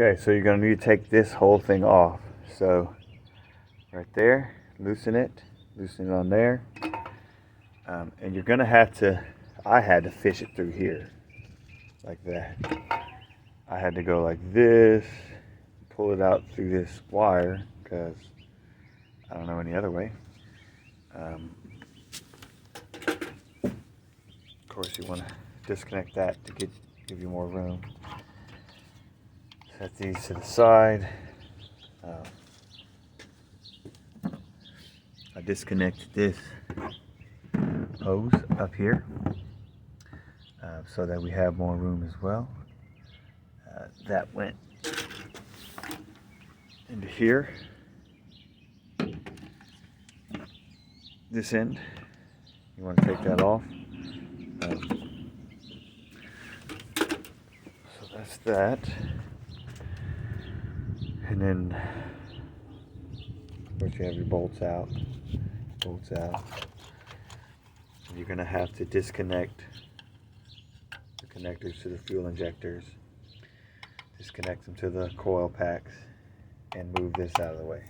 Okay, so you're going to need to take this whole thing off. So right there, loosen it on there, and you're going to have to, I had to fish it through here like that. I had to go like this, pull it out through this wire because I don't know any other way. Of course, you want to disconnect that to give you more room. Set these to the side. I disconnected this hose up here so that we have more room as well. That went into here. This end, you want to take that off. So that's that. And then, of course, you have your bolts out. You're going to have to disconnect the connectors to the fuel injectors, disconnect them to the coil packs, and move this out of the way.